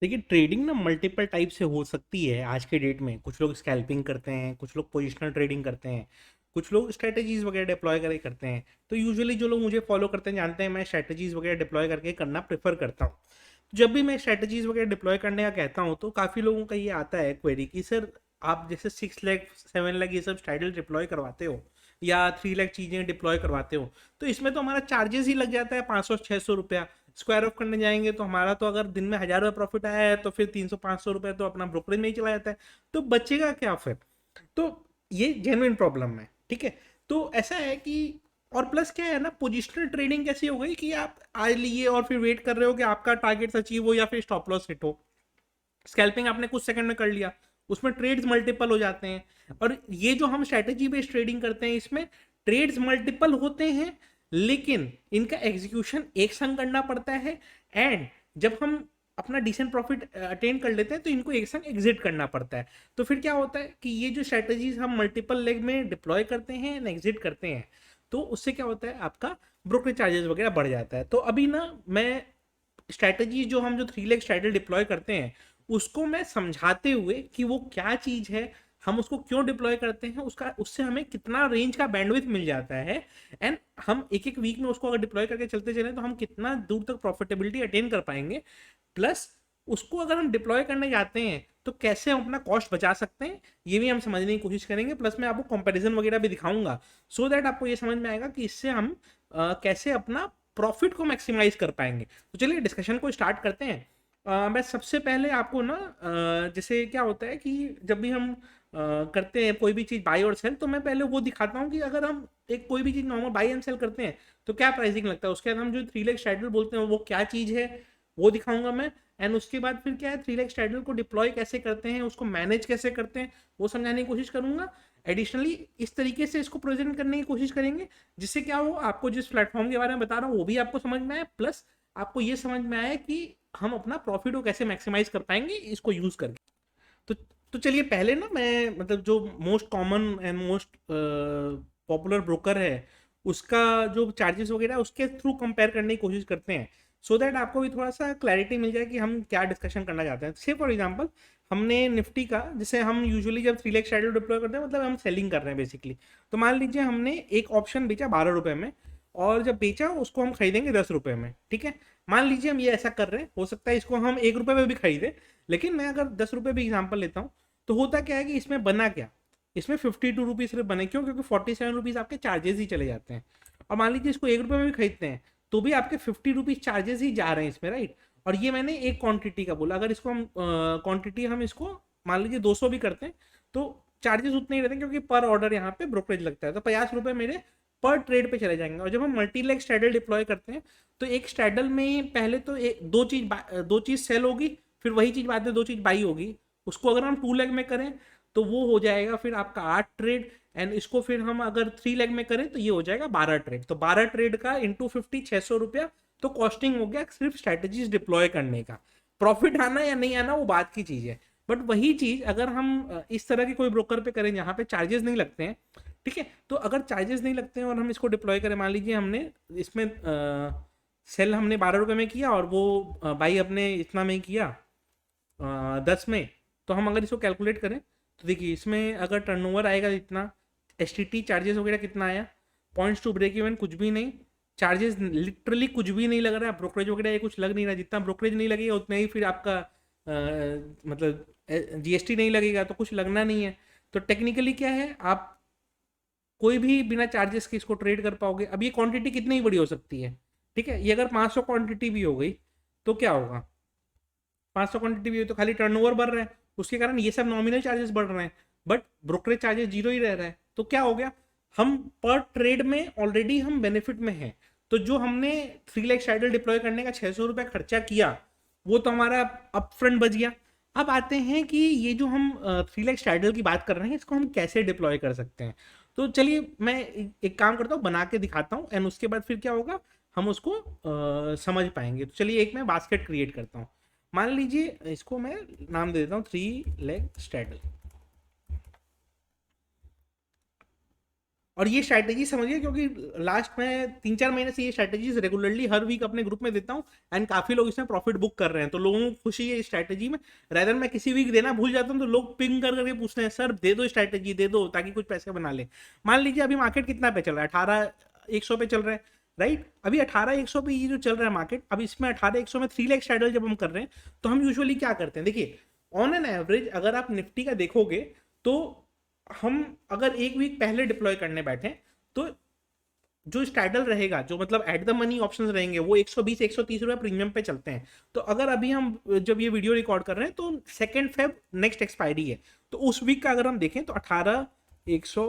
देखिए ट्रेडिंग ना multiple type से हो सकती है आज के डेट में। कुछ लोग स्कैल्पिंग करते हैं, कुछ लोग पोजिशनल ट्रेडिंग करते हैं, कुछ लोग स्ट्रेटजीज वगैरह डिप्लॉय करके करते हैं। तो यूजुअली जो लोग मुझे फॉलो करते हैं जानते हैं मैं स्ट्रेटजीज वगैरह डिप्लॉय करके करना प्रेफर करता हूँ। जब भी मैं स्ट्रेटजीज वगैरह डिप्लॉय करने का कहता हूँ तो काफ़ी लोगों का ये आता है क्वेरी कि सर आप जैसे 6 लाख 7 लाख ये सब स्ट्रेटल डिप्लॉय करवाते हो या 3 लाख चीज़ें डिप्लॉय करवाते हो, तो इसमें तो हमारा चार्जेस ही लग जाता है 500 600 रुपया। स्क्वायर ऑफ करने जाएंगे तो हमारा तो अगर दिन में 1,000 रुपये प्रॉफिट आया है तो फिर 300 500 रुपये तो अपना ब्रोकरेज में ही चला जाता है। तो बचेगा क्या फिर? तो ये जेन्युइन प्रॉब्लम है, ठीक है। तो ऐसा है कि और प्लस क्या है ना, पोजिशनल ट्रेडिंग कैसी हो गई कि आप आज लिए और फिर वेट कर रहे हो कि आपका टारगेट अचीव हो या फिर स्टॉप लॉस हिट हो। स्कैल्पिंग आपने कुछ सेकंड में कर लिया, उसमें ट्रेड्स मल्टीपल हो जाते हैं। और ये जो हम स्ट्रेटेजी बेस्ड ट्रेडिंग करते हैं इसमें ट्रेड्स मल्टीपल होते हैं, लेकिन इनका एग्जीक्यूशन एक संग करना पड़ता है। एंड जब हम अपना डिसेंट प्रॉफिट अटेन कर लेते हैं तो इनको एक संग एग्जिट करना पड़ता है। तो फिर क्या होता है कि ये जो स्ट्रेटेजीज हम मल्टीपल लेग में डिप्लॉय करते हैं एंड एग्जिट करते हैं, तो उससे क्या होता है आपका ब्रोकरेज चार्जेस वगैरह बढ़ जाता है। तो अभी ना मैं स्ट्रैटेजी जो हम जो 3 लाख स्ट्रैटेजी डिप्लॉय करते हैं उसको मैं समझाते हुए कि वो क्या चीज़ है, हम उसको क्यों डिप्लॉय करते हैं, उसका उससे हमें कितना रेंज का बैंडविथ मिल जाता है। एंड हम एक एक वीक में उसको अगर डिप्लॉय करके चलते चलें तो हम कितना दूर तक प्रॉफिटेबिलिटी अटेन कर पाएंगे। प्लस उसको अगर हम डिप्लॉय करने जाते हैं तो कैसे हम अपना कॉस्ट बचा सकते हैं ये भी हम समझने की कोशिश करेंगे। प्लस मैं आपको कंपैरिजन वगैरह भी दिखाऊंगा सो दैट आपको ये समझ में आएगा कि इससे हम कैसे अपना प्रॉफिट को मैक्सिमाइज कर पाएंगे। तो चलिए डिस्कशन को स्टार्ट करते हैं। मैं सबसे पहले आपको ना जैसे क्या होता है कि जब भी हम करते हैं कोई भी चीज़ बाई और सेल, तो मैं पहले वो दिखाता हूँ कि अगर हम एक कोई भी चीज़ नॉर्मल बाई एंड सेल करते हैं तो क्या प्राइसिंग लगता है। उसके बाद हम जो 3 लाख शेड्यूल बोलते हैं वो क्या चीज़ है वो दिखाऊंगा मैं। एंड उसके बाद फिर क्या है 3 लाख शेड्यूल को डिप्लॉय कैसे करते हैं, उसको मैनेज कैसे करते हैं, वो समझाने की कोशिश करूंगा। एडिशनली इस तरीके से इसको प्रेजेंट करने की कोशिश करेंगे जिससे क्या हो आपको जिस प्लेटफॉर्म के बारे में बता रहा हूँ वो भी आपको समझ में आए, प्लस आपको ये समझ में आए कि हम अपना प्रॉफिट को कैसे मैक्सिमाइज कर पाएंगे इसको यूज करके। तो तो चलिए पहले ना मैं मतलब जो most common and most popular broker है उसका जो चार्जेस वगैरह उसके थ्रू कंपेयर करने की कोशिश करते हैं सो दैट आपको भी थोड़ा सा क्लैरिटी मिल जाए कि हम क्या डिस्कशन करना चाहते हैं। से फॉर एग्जांपल हमने निफ्टी का जैसे हम यूजुअली जब 3 लाख शेड्यूल डिप्लॉय करते हैं मतलब हम सेलिंग कर रहे हैं बेसिकली। तो मान लीजिए हमने एक ऑप्शन बेचा 12 रुपये में और जब बेचा उसको हम खरीदेंगे 10 रुपये में, ठीक है। मान लीजिए हम ये ऐसा कर रहे हैं, हो सकता है इसको हम 1 रुपये में भी खरीदे, लेकिन मैं अगर 10 रुपये भी एग्जाम्पल लेता हूँ तो होता क्या है कि इसमें बना क्या, इसमें 52 रुपीज़ सिर्फ बने। क्यों? क्योंकि 47 रुपीज़ आपके चार्जेस ही चले जाते हैं। और मान लीजिए इसको 1 रुपये में भी खरीदते हैं तो भी आपके 50 रुपीज़ चार्जेस ही जा रहे हैं इसमें, राइट। और ये मैंने एक क्वांटिटी का बोला, अगर इसको हम क्वांटिटी हम इसको मान लीजिए 200 भी करते हैं तो चार्जेस उतने ही रहते हैं क्योंकि पर ऑर्डर यहाँ पे ब्रोकरेज लगता है। तो 50 रुपये मेरे पर ट्रेड पे चले जाएंगे। और जब हम मल्टी लेग स्ट्रैडल डिप्लॉय करते हैं तो एक स्ट्रैडल में पहले तो दो चीज़ सेल होगी, फिर वही चीज़ बाद में दो चीज़ बाई होगी। उसको अगर हम 2 लेग में करें तो वो हो जाएगा फिर आपका 8 ट्रेड। एंड इसको फिर हम अगर 3 लेग में करें तो ये हो जाएगा 12 ट्रेड। तो 12 ट्रेड का इंटू 50 600 रुपया तो कॉस्टिंग हो गया सिर्फ स्ट्रैटेजीज डिप्लॉय करने का। प्रॉफिट आना या नहीं आना वो बात की चीज़ है। बट वही चीज़ अगर हम इस तरह के कोई ब्रोकर पे करें जहाँ पे चार्जेस नहीं लगते हैं, ठीक है। तो अगर चार्जेस नहीं लगते हैं और हम इसको डिप्लॉय करें, मान लीजिए हमने इसमें सेल हमने 12 रुपये में किया और वो बाई अपने इतना में ही किया 10 में। तो हम अगर इसको कैलकुलेट करें तो देखिए इसमें अगर टर्नओवर आएगा इतना, एस टी टी चार्जेस वगैरह कितना आया, पॉइंट्स टू ब्रेक इवन कुछ भी नहीं, चार्जेस लिटरली कुछ भी नहीं लग रहा है, ब्रोकरेज वगैरह ये कुछ लग नहीं रहा। जितना ब्रोकरेज नहीं लगेगा उतना ही फिर आपका मतलब जीएसटी नहीं लगेगा तो कुछ लगना नहीं है। तो टेक्निकली क्या है, आप कोई भी बिना चार्जेस के इसको ट्रेड कर पाओगे। अब ये क्वांटिटी कितनी ही बड़ी हो सकती है, ठीक है। ये अगर 500 क्वांटिटी भी हो गई तो क्या होगा, 500 क्वांटिटी भी हो तो खाली टर्नओवर बढ़ रहा है, उसके कारण ये सब नॉमिनल चार्जेस बढ़ रहे हैं बट ब्रोकरेज चार्जेस जीरो ही रह रहा है। तो क्या हो गया, हम पर ट्रेड में ऑलरेडी हम बेनिफिट में हैं। तो जो हमने 3 लाख शेड्यूल डिप्लॉय करने का 600 रुपया खर्चा किया वो तो हमारा अप फ्रंट बच गया। अब आते हैं कि ये जो हम 3 लाख शेड्यूल की बात कर रहे हैं इसको हम कैसे डिप्लॉय कर सकते हैं। तो चलिए मैं एक काम करता हूँ बना के दिखाता हूँ एंड उसके बाद फिर क्या होगा हम उसको समझ पाएंगे। तो चलिए एक मैं बास्केट क्रिएट करता हूँ। मान लीजिए इसको मैं नाम दे देता हूँ 3 लेग स्ट्रैडल। और ये स्ट्रैटेजी समझिए, क्योंकि लास्ट में 3-4 महीने से ये स्ट्रैटेजीज रेगुलरली हर वीक अपने ग्रुप में देता हूँ, एंड काफी लोग इसमें प्रॉफिट बुक कर रहे हैं, तो लोगों को खुशी है इस स्ट्रैटेजी में। रेदर मैं किसी वीक देना भूल जाता हूँ तो लोग पिंग कर करके पूछते हैं, सर दे दो स्ट्रैटेजी, दे दो ताकि कुछ पैसे बना ले। मान लीजिए अभी मार्केट कितना पे चल रहा है, 18,100 पे चल रहा है, राइट। अभी 18,100 पे ये जो चल रहा है मार्केट, अब इसमें 18,100 में 3 लाख स्ट्रैडल जब हम कर रहे हैं, तो हम यूजुअली क्या करते हैं, देखिए ऑन एन एवरेज अगर आप निफ्टी का देखोगे तो हम अगर एक वीक पहले डिप्लॉय करने बैठे तो जो स्टैडल रहेगा, जो मतलब एट द मनी ऑप्शंस रहेंगे, वो 120-130 रुपये प्रीमियम पे चलते हैं। तो अगर अभी हम जब ये वीडियो रिकॉर्ड कर रहे हैं तो 2 फेब नेक्स्ट एक्सपायरी है, तो उस वीक का अगर हम देखें तो 18,100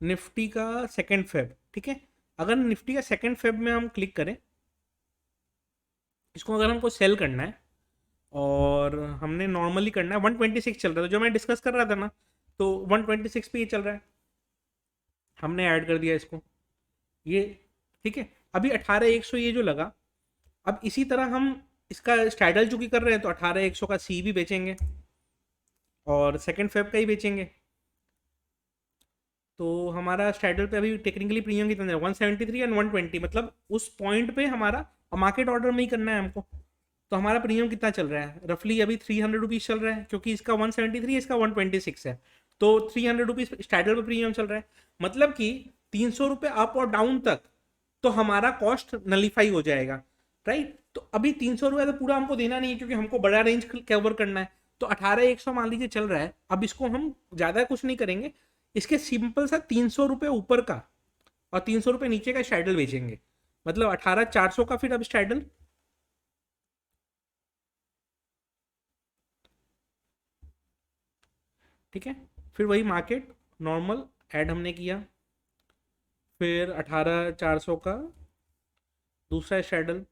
निफ्टी का 2 फेब, ठीक है। अगर निफ्टी का 2 फेब में हम क्लिक करें, इसको अगर हमको सेल करना है और हमने नॉर्मली करना है, 126 चल रहा था जो मैं डिस्कस कर रहा था ना, तो 126 पे ये चल रहा है, हमने ऐड कर दिया इसको, ये ठीक है। अभी 18,100 ये जो लगा, अब इसी तरह हम इसका स्टाइडल चूंकि कर रहे हैं तो 18,100 का सी भी बेचेंगे और 2 फेब का ही बेचेंगे। तो हमारा स्टाइडल पे अभी टेक्निकली प्रीमियम कितना है, 173 एंड 120, मतलब उस पॉइंट पे हमारा मार्केट ऑर्डर में ही करना है हमको। तो हमारा प्रीमियम कितना चल रहा है, रफली अभी 300 रुपीज़ चल रहा है, क्योंकि इसका 173 है, इसका 126 है, तो 300 रुपीज़ स्टाइडल पे प्रीमियम चल रहा है। मतलब कि 300 रुपये अप और डाउन तक तो हमारा कॉस्ट नलीफाई हो जाएगा, राइट। तो अभी 300 रुपये तो पूरा हमको देना नहीं है, क्योंकि हमको बड़ा रेंज कवर करना है। तो 18,100 मान लीजिए चल रहा है, अब इसको हम ज़्यादा कुछ नहीं करेंगे, इसके सिंपल सा 300 रुपये ऊपर का और 300 रुपये नीचे का स्टाइडल बेचेंगे, मतलब 18,400 का फिर अब स्टाइडल, ठीक है। फिर वही मार्केट नॉर्मल ऐड हमने किया, फिर 18,400 का दूसरा स्ट्रैडल,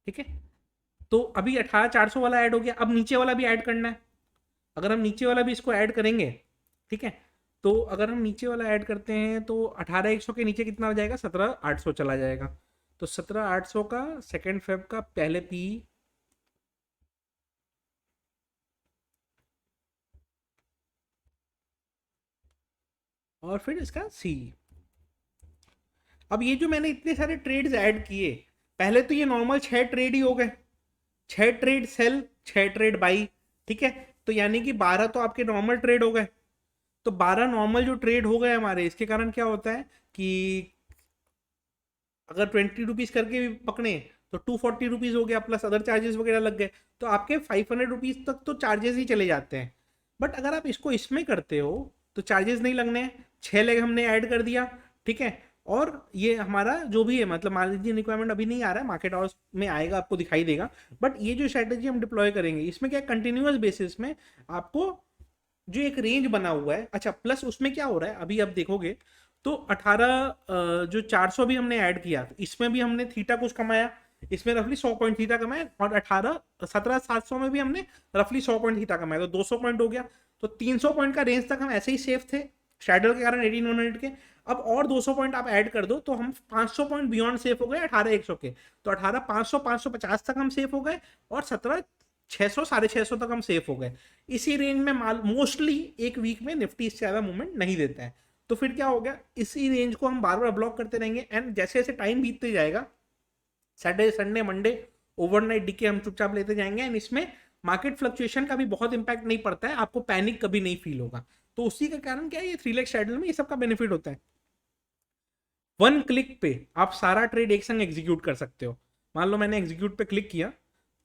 ठीक है। तो अभी 18,400 वाला ऐड हो गया, अब नीचे वाला भी ऐड करना है। अगर हम नीचे वाला भी इसको ऐड करेंगे, ठीक है, तो अगर हम नीचे वाला ऐड करते हैं तो 18,100 के नीचे कितना हो जाएगा, 17,800 चला जाएगा। तो 17,800 का 2 फेब का पहले पी, और फिर इसका सी। अब ये जो मैंने इतने सारे ट्रेड्स ऐड किए, पहले तो ये नॉर्मल 6 ट्रेड ही हो गए, 6 ट्रेड सेल, 6 ट्रेड बाई, ठीक है। तो यानी कि 12 तो आपके नॉर्मल ट्रेड हो गए। तो 12 नॉर्मल जो ट्रेड हो गए हमारे, इसके कारण क्या होता है कि अगर 20 रुपीज़ करके भी पकड़े तो 240 रुपीज़ हो गया, प्लस अदर चार्जेस वगैरह लग गए, तो आपके 500 रुपीज़ तक तो चार्जेस ही चले जाते हैं। बट अगर आप इसको इसमें करते हो तो चार्जेस नहीं लगने हैं, 6 लेग हमने ऐड कर दिया, ठीक है। और ये हमारा जो भी है, मतलब मान लीजिए रिक्वायरमेंट अभी नहीं आ रहा है, मार्केट आवर्स में आएगा, आपको दिखाई देगा। बट ये जो स्ट्रैटेजी हम डिप्लॉय करेंगे, इसमें क्या कंटिन्यूस बेसिस में आपको जो एक रेंज बना हुआ है, अच्छा प्लस उसमें क्या हो रहा है अभी आप देखोगे तो 18 जो 400 भी हमने ऐड किया, तो इसमें भी हमने थीटा कुछ कमाया, इसमें रफली 100 पॉइंट थीटा कमाया, और 17,700 में भी हमने रफली 100 पॉइंट थीटा कमाया, तो 200 पॉइंट हो गया। तो 300 पॉइंट का रेंज तक हम ऐसे ही सेफ थे शैडल के कारण 1800 के। अब और 200 पॉइंट आप ऐड कर दो तो हम 500 पॉइंट बियॉन्ड सेफ हो गए 18,100 के। तो 18,500 550 तक हम सेफ हो गए, और 17,600 650 तक हम सेफ हो गए। इसी रेंज में माल मोस्टली एक वीक में निफ्टी इससे ज़्यादा मूवमेंट नहीं देता है। तो फिर क्या हो गया, इसी रेंज को हम बार बार ब्लॉक करते रहेंगे, एंड जैसे जैसे टाइम बीतते जाएगा, सैटरडे संडे मंडे ओवरनाइट डीके हम चुपचाप लेते जाएंगे, एंड इसमें मार्केट फ्लक्चुएशन का भी बहुत इंपैक्ट नहीं पड़ता है, आपको पैनिक कभी नहीं फील होगा। तो उसी के कारण क्या है, ये 3 लाख शेड्यूल में ये सब का बेनिफिट होता है। 1 क्लिक पे आप सारा ट्रेड एक संग एग्जीक्यूट कर सकते हो। मान लो मैंने एग्जीक्यूट पे क्लिक किया,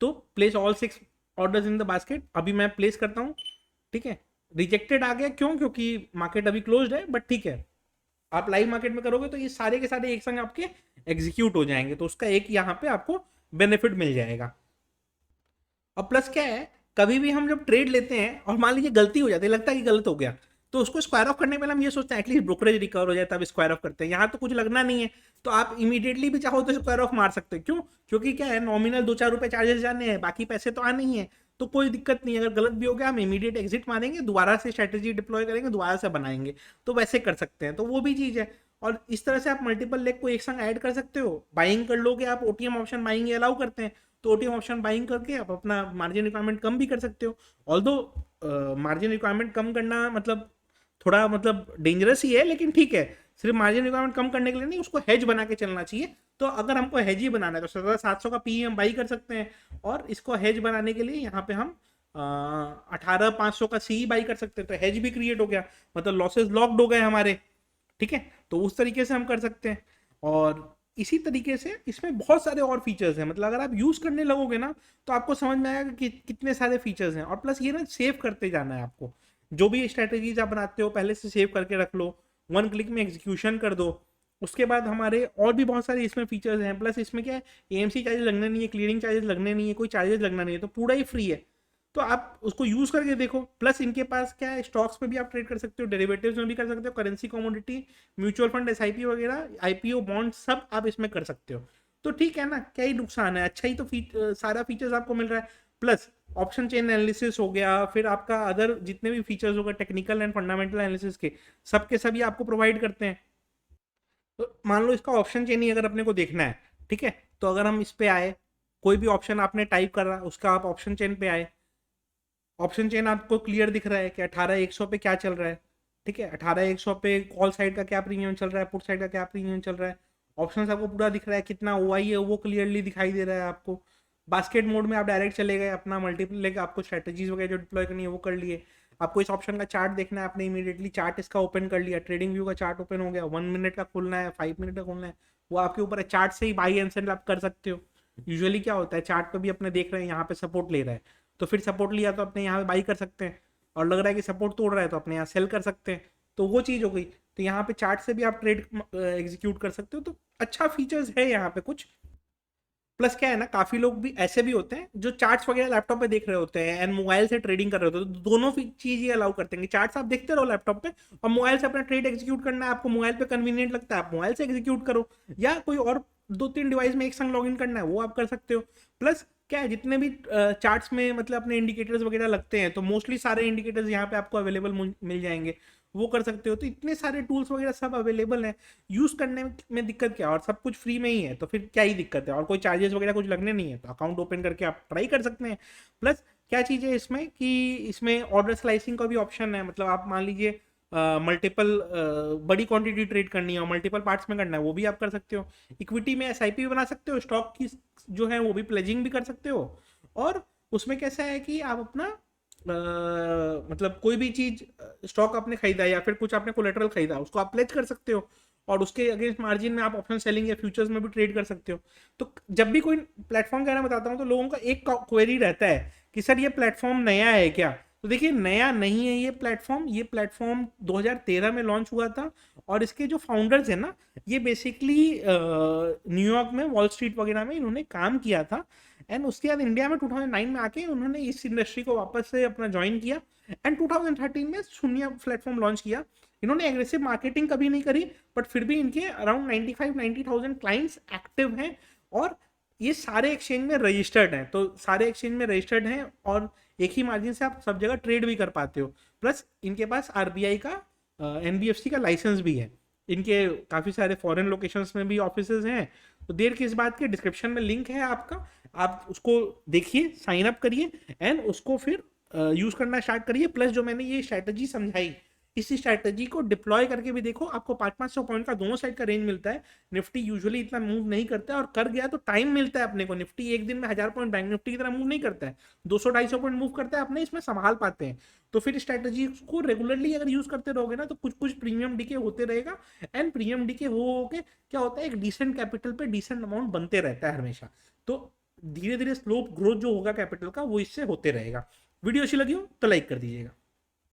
तो place all 6 orders in the basket, अभी मैं प्लेस करता हूँ, ठीक है। रिजेक्टेड आ गया, क्यों, क्योंकि मार्केट अभी क्लोज्ड है, बट ठीक है, आप लाइव मार्केट में करोगे तो ये सारे के सारे एक संग आपके एग्जीक्यूट हो जाएंगे, तो उसका एक यहाँ पे आपको बेनिफिट मिल जाएगा। और प्लस क्या है, कभी भी हम जब ट्रेड लेते हैं और मान लीजिए गलती हो जाती है, लगता है कि गलत हो गया, तो उसको स्क्वायर ऑफ करने के पहले हम ये सोचते हैं एटलीस्ट ब्रोकरेज रिकवर हो जाए तब स्क्वायर ऑफ करते हैं। यहाँ तो कुछ लगना नहीं है, तो आप इमीडिएटली भी चाहो तो स्क्वायर ऑफ मार सकते हैं, क्यों, क्योंकि क्या है, नॉमिनल 2-4 रुपए चार्जेस जाने हैं, बाकी पैसे तो आने ही है, तो कोई दिक्कत नहीं है। अगर गलत भी हो गया हम इमीडिएट एग्जिट मारेंगे, दोबारा से स्ट्रेटेजी डिप्लॉय करेंगे, दोबारा से बनाएंगे, तो वैसे कर सकते हैं, तो वो भी चीज़ है। और इस तरह से आप मल्टीपल लेग को एक संग ऐड कर सकते हो, बाइंग कर लोगे आप, ओटीएम ऑप्शन बाइंग अलाउ करते हैं, तो ओटीएम ऑप्शन बाइंग करके आप अपना मार्जिन रिक्वायरमेंट कम भी कर सकते हो। ऑल्दो मार्जिन रिक्वायरमेंट कम करना मतलब थोड़ा मतलब डेंजरस ही है, लेकिन ठीक है, सिर्फ मार्जिन रिक्वायरमेंट कम करने के लिए नहीं, उसको हेज बना के चलना चाहिए। तो अगर हमको हेज ही बनाना है तो 17,700 का पी हम बाई कर सकते हैं, और इसको हेज बनाने के लिए यहाँ पे हम 18,500 का सी बाई कर सकते हैं, तो हेज भी क्रिएट हो गया, मतलब लॉसेस लॉक्ड हो गए हमारे। ठीक है, तो उस तरीके से हम कर सकते हैं। और इसी तरीके से इसमें बहुत सारे और फीचर्स हैं, मतलब अगर आप यूज़ करने लगोगे ना तो आपको समझ में आएगा कि कितने सारे फीचर्स हैं। और प्लस ये ना सेव करते जाना है आपको, जो भी स्ट्रैटेजीज आप बनाते हो पहले से सेव करके रख लो, वन क्लिक में एग्जीक्यूशन कर दो। उसके बाद हमारे और भी बहुत सारे इसमें फीचर्स हैं। प्लस इसमें क्या है, एएमसी चार्जेस लगने नहीं है, क्लियरिंग चार्जेस लगने नहीं है, कोई चार्जेस लगना नहीं है, तो पूरा ही फ्री है। तो आप उसको यूज़ करके देखो। प्लस इनके पास क्या है, स्टॉक्स में भी आप ट्रेड कर सकते हो, डेरिवेटिव्स में भी कर सकते हो, currency commodity, mutual fund, SIP वगैरह, आईपीओ, बॉन्ड, सब आप इसमें कर सकते हो। तो ठीक है ना, क्या ही नुकसान है, अच्छा ही तो सारा फीचर्स आपको मिल रहा है। प्लस ऑप्शन चेन एनालिसिस हो गया, फिर आपका अदर जितने भी फीचर्स हो गए टेक्निकल एंड फंडामेंटल एनालिसिस के, सबके सभी आपको प्रोवाइड करते हैं। तो मान लो इसका ऑप्शन चेन ही अगर अपने को देखना है, ठीक है, तो अगर हम इस पे आए, कोई भी ऑप्शन आपने टाइप कर रहा उसका आप ऑप्शन चेन पे आए, ऑप्शन चेन आपको क्लियर दिख रहा है कि 18,100 पे क्या चल रहा है। ठीक है, 18,100 पे कॉल साइड का क्या प्रीमियम चल रहा है, पुट साइड का क्या प्रीमियम चल रहा है, ऑप्शन आपको पूरा दिख रहा है, कितना ओआई है वो क्लियरली दिखाई दे रहा है आपको। बास्केट मोड में आप डायरेक्ट चले गए, अपना मल्टीपल लेके आपको स्ट्रेटेजीज वगैरह जो डिप्लॉय करनी है वो कर लिए। आपको इस ऑप्शन का चार्ट देखना है, आपने इमीडिएटली चार्ट इसका ओपन कर लिया, ट्रेडिंग व्यू का चार्ट ओपन हो गया, 1 मिनट का खोलना है, 5 मिनट का खोलना है, वो आपके ऊपर है। चार्ट से ही बाई एंड सेल आप कर सकते हो। यूजुअली क्या होता है, चार्ट पे भी अपने देख रहे हैं यहाँ पे सपोर्ट ले रहा है, तो फिर सपोर्ट लिया तो अपने यहाँ पे बाई कर सकते हैं, और लग रहा है कि सपोर्ट तोड़ रहा है तो अपने यहाँ सेल कर सकते हैं। तो वो चीज़ हो गई। तो यहाँ पे चार्ट से भी आप ट्रेड एग्जीक्यूट कर सकते हो। तो अच्छा फीचर्स है यहाँ पे कुछ। प्लस क्या है ना, काफी लोग भी ऐसे भी होते हैं जो चार्ट्स वगैरह लैपटॉप पे देख रहे होते हैं एंड मोबाइल से ट्रेडिंग कर रहे होते हैं, तो दोनों चीज ये अलाउ करते हैं कि चार्ट्स आप देखते रहो लैपटॉप पे, और मोबाइल से अपना ट्रेड एग्जीक्यूट करना है, आपको मोबाइल पे कन्वीनियंट लगता है आप मोबाइल से एग्जीक्यूट करो, या कोई और 2-3 डिवाइस में एक संग लॉग इन करना है वो आप कर सकते हो। प्लस क्या है, जितने भी चार्ट्स में मतलब अपने इंडिकेटर्स वगैरह लगते हैं, तो मोस्टली सारे इंडिकेटर्स यहाँ पे आपको अवेलेबल मिल जाएंगे, वो कर सकते हो। तो इतने सारे टूल्स वगैरह सब अवेलेबल हैं, यूज़ करने में दिक्कत क्या है, और सब कुछ फ्री में ही है, तो फिर क्या ही दिक्कत है, और कोई चार्जेस वगैरह कुछ लगने नहीं है, तो अकाउंट ओपन करके आप ट्राई कर सकते हैं। प्लस क्या चीज़ है इसमें कि इसमें ऑर्डर स्लाइसिंग का भी ऑप्शन है, मतलब आप मान लीजिए मल्टीपल बड़ी क्वांटिटी ट्रेड करनी है और मल्टीपल पार्ट्स में करना है, वो भी आप कर सकते हो। इक्विटी में एसआईपी भी बना सकते हो, स्टॉक की जो है वो भी प्लेजिंग भी कर सकते हो। और उसमें कैसा है कि आप अपना मतलब कोई भी चीज स्टॉक आपने खरीदा या फिर कुछ आपने कोलेटरल खरीदा, उसको आप प्लेज कर सकते हो, और उसके अगेंस्ट मार्जिन में आप ऑप्शन सेलिंग या फ्यूचर्स में भी ट्रेड कर सकते हो। तो जब भी कोई प्लेटफॉर्म का मैं बताता हूँ तो लोगों का एक क्वेरी रहता है कि सर ये प्लेटफॉर्म नया है क्या। तो देखिए, नया नहीं है ये प्लेटफॉर्म 2013 में लॉन्च हुआ था, और इसके जो फाउंडर्स हैं ना, ये बेसिकली न्यूयॉर्क में वॉल स्ट्रीट वगैरह में इन्होंने काम किया था, एंड उसके बाद इंडिया में 2009 में आके उन्होंने इस इंडस्ट्री को वापस से अपना ज्वाइन किया, एंड 2013 में शून्य प्लेटफॉर्म लॉन्च किया। इन्होंने एग्रेसिव मार्केटिंग कभी नहीं करी, बट फिर भी इनके अराउंड 95-90,000 क्लाइंट्स एक्टिव हैं, और ये सारे एक्सचेंज में रजिस्टर्ड हैं, तो सारे एक्सचेंज में रजिस्टर्ड हैं, और एक ही मार्जिन से आप सब जगह ट्रेड भी कर पाते हो। प्लस इनके पास आरबीआई का एनबीएफसी का लाइसेंस भी है, इनके काफ़ी सारे फॉरेन लोकेशंस में भी ऑफिसेज हैं। तो देर किस बात के, डिस्क्रिप्शन में लिंक है आपका, आप उसको देखिए, साइन अप करिए, एंड उसको फिर यूज़ करना स्टार्ट करिए। प्लस जो मैंने ये स्ट्रैटेजी समझाई, इसी स्ट्रैटेजी को डिप्लॉय करके भी देखो, आपको 500-500 पॉइंट का दोनों साइड का रेंज मिलता है। निफ्टी यूजुअली इतना मूव नहीं करता है, और कर गया तो टाइम मिलता है अपने को। निफ्टी एक दिन में 1000 पॉइंट बैंक निफ्टी की तरह मूव नहीं करता है, 200-250 पॉइंट मूव करता है, अपने इसमें संभाल पाते हैं। तो फिर स्ट्रैटेजी को रेगुलरली अगर यूज करते रहोगे ना, तो कुछ कुछ प्रीमियम डीके होते रहेगा, एंड प्रीमियम डीके हो के क्या होता है, एक डिसेंट कैपिटल पे डिसेंट अमाउंट बनते रहता है हमेशा। तो धीरे धीरे स्लोप ग्रोथ जो होगा कैपिटल का, वो इससे होते रहेगा। वीडियो अच्छी लगी हो तो लाइक कर दीजिएगा।